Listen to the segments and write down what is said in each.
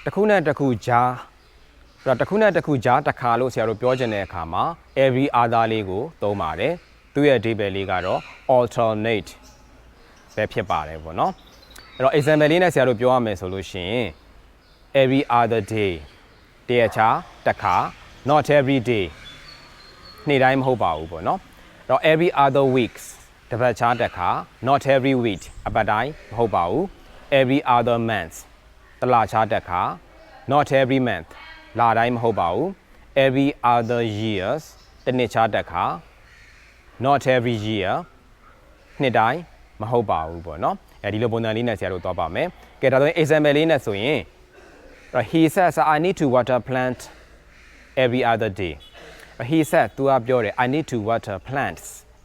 တခုနဲ့တခုကြားတခုနဲ့တခုကြားတစ်ခါလို့ဆရာတို့ပြောချင်တဲ့အခါမှာ every other လေးကိုသုံးပါတယ်သူ့ရဲ့အဓိပ္ပာယ်လေးကတော့ alternate ပဲဖြစ်ပါတယ်ပေါ့နော်အဲ့တော့ example လေးနဲ့ဆရာတို့ပြောရမယ်ဆိုလို့ရှိရင် every other day တရက်ခြားတစ်ခါ not every day နေ့တိုင်းမဟုတ်ပါဘူးပေါ့နော်အဲ့တော့ every other weeks တစ်ပတ်ခြားတစ်ခါ not every week အပတ်တိုင်းမဟုတ်ပါဘူး every other month တစ်လခြားတစ်ခါ not every month လတိုင်းမဟုတ်ပါဘူး every other years တစ်နှစ်ခြားတစ်ခါ not every year နှစ်တိုင်းမဟုတ်ပါဘူးပေါ့နော်အဲဒီလိုပုံစံလေးနဲ့ဆရာတို့သွားပါမယ်ကဲဒါဆိုရင် example လေးနဲ့ဆိုရင် he says I need to water plant every other day he said သူကပြောတယ် I need to water plants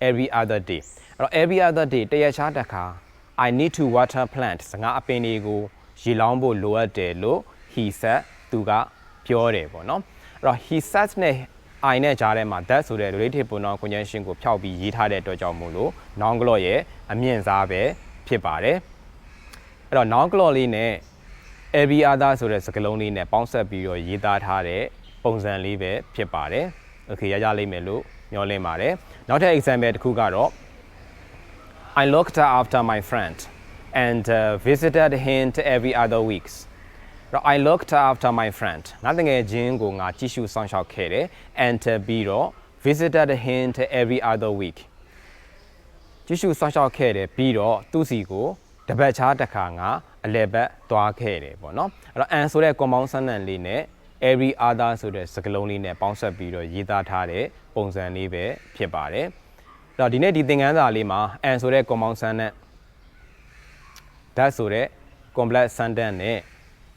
every other day အဲ့တော့ every other day တရက်ခြားတစ်ခါ I need to water plants ငါအပင်တွေကိုရေလောင်းဖို့လိုအပ်တယ်လို့ he said သူကပြောတယ်ပေါ့နော်အဲ့တော့ he says နဲ့ I နဲ့ကြားထဲမှာ that ဆိုတဲ့ relative pronoun conjunction ကိုဖျောက်ပြီးရေးထားတဲ့အတွက်ကြောင့်မို့လို့ noun clause ရဲ့အမြင့်စားပဲဖြစ်ပါတယ်အဲ့တော့ noun clause လေးနဲ့ every other ဆိုတဲ့စကားလုံးလေးနဲ့ပေါင်းစပ်ပြီးတော့ရေးသားထားတဲ့ပုံစံလေးပဲဖြစ်ပါတယ် okay ရလိမ့်မယ်လို့မျှော်လင့်ပါတယ်နောက်ထပ် example တစ်ခုကတော့ I looked after my friend and visited him every other weeks I looked after my friend ငါတကယ်ချင်းကိုငါကြည့်ရှုစောင့်ရှောက်ခဲ့တယ် and ပြီးတော့ visited him every other week ကြည့်ရှုစောင့်ရှောက်ခဲ့တယ်ပြီးတော့သူ့စီကိုတစ်ပတ်ခြားတစ်ခါငါအလဲပတ်သွားခဲ့တယ်ပေါ့နော်အဲ့တော့ and ဆိုတဲ့ compound sentence လေးနဲ့ every other ဆိုတဲ့စကားလုံးလေးနဲ့ပေါင်းစပ်ပြီးတော့ရေးသားထားတဲ့ပုံစံလေးပဲဖြစ်ပါတယ်အဲ့တော့ဒီနေ့ဒီသင်ခန်းစာလေးမှာ and ဆိုတဲ့ compound sentence that ဆိုတဲ့ complex sentence နဲ့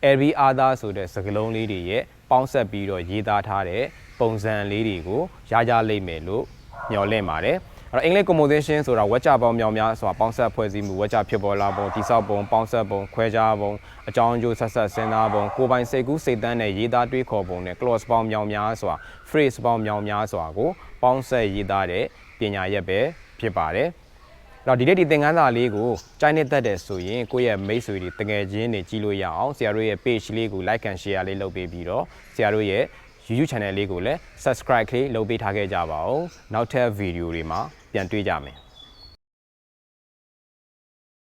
every other ဆိုတဲ့စကားလုံးလေးတွေရဲ့ပေါင်းစပ်ပြီးတော့ရေးသားထားတဲ့ပုံစံလေးတွေကိုရလိမ့်မယ်လို့မျှော်လင့်ပါတယ်အဲ့တော့ English composition ဆိုတာဝါကျပေါင်းမြောင်များဆိုတာပေါင်းစပ်ဖွဲ့စည်းမှုဝါကျဖြစ်ပေါ်လာပုံတိဆောက်ပုံပေါင်းစပ်ပုံခွဲခြားပုံအကြောင်းအကျိုးဆက်ဆက်စဉ်းစားပုံကိုယ်ပိုင်စိတ်ကူးစိတ်တန်းနဲ့ရေးသားတွေးခေါ်ပုံနဲ့ clause ပေါင်းမြောင်များစွာ phrase ပေါင်းမြောင်များစွာကိုပေါင်းစပ်ရေးသားတဲ့ပညာရပ်ပဲဖြစ်ပါတယ်တော့ဒီနေ့ဒီသင်ခန်းစာလေးကိုကြိုက်နေတတ်တယ်ဆိုရင်ကိုယ့်ရဲ့မိတ်ဆွေတွေတကယ်ချင်းတွေကြည့်လို့ရအောင်ဆရာတို့ရဲ့ page လေးကို like and share လေးလုပ်ပေးပြီးတော့ဆရာတို့ရဲ့ YouTube channel လေးကိုလည်း subscribe လေးလုပ်ပေးထားခဲ့ကြပါဦးနောက်ထပ် video တွေမှာပြန်တွေ့ကြမယ်